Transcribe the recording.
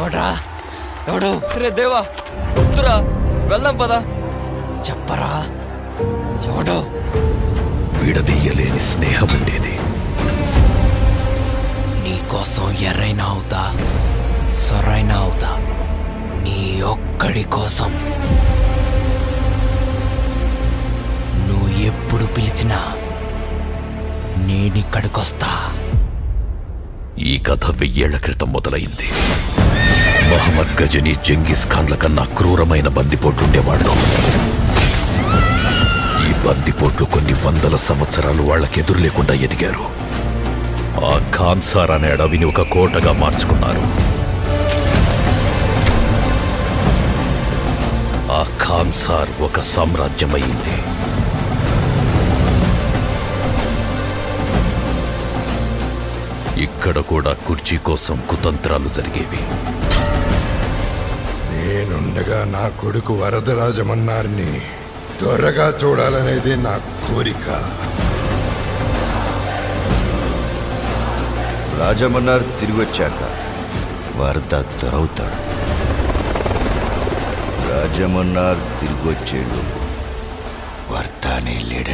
ఎవడ్రా? ఎవడు? రే దేవా, వద్దురా, వెళ్దాం పదా. చెప్పరా ఎవడు? విడదీయలేని స్నేహం ఉండేది. నీకోసం ఎర్రైనా అవుతా, సొరైనా అవుతా, నీ ఒక్కడి కోసం. నువ్వు ఎప్పుడు పిలిచినా నేనిక్కడికొస్తా. ఈ కథ 1000 ఏళ్ల క్రితం మొదలైంది. మహమ్మద్ గజనీ జంగీస్ ఖాన్ల కన్నా క్రూరమైన బందిపోట్లుండేవాళ్ళు. ఈ బందిపోట్లు కొన్ని వందల సంవత్సరాలు వాళ్ళకెదురు లేకుండా ఎదిగారు. ఆ ఖాన్సార్ అనే అడవిని ఒక కోటగా మార్చుకున్నారు. ఆ ఖాన్సార్ ఒక సామ్రాజ్యమైంది. ఇక్కడ కూడా కుర్చీ కోసం కుతంత్రాలు జరిగేవి. నేనుండగా నా కొడుకు వరదరాజమన్నారిని త్వరగా చూడాలనేది నా కోరిక. రాజమన్నార్ తిరిగొచ్చాక వరద దొరవుతాడు. రాజమన్నార్ తిరిగొచ్చేడు వర్తానే లేడు.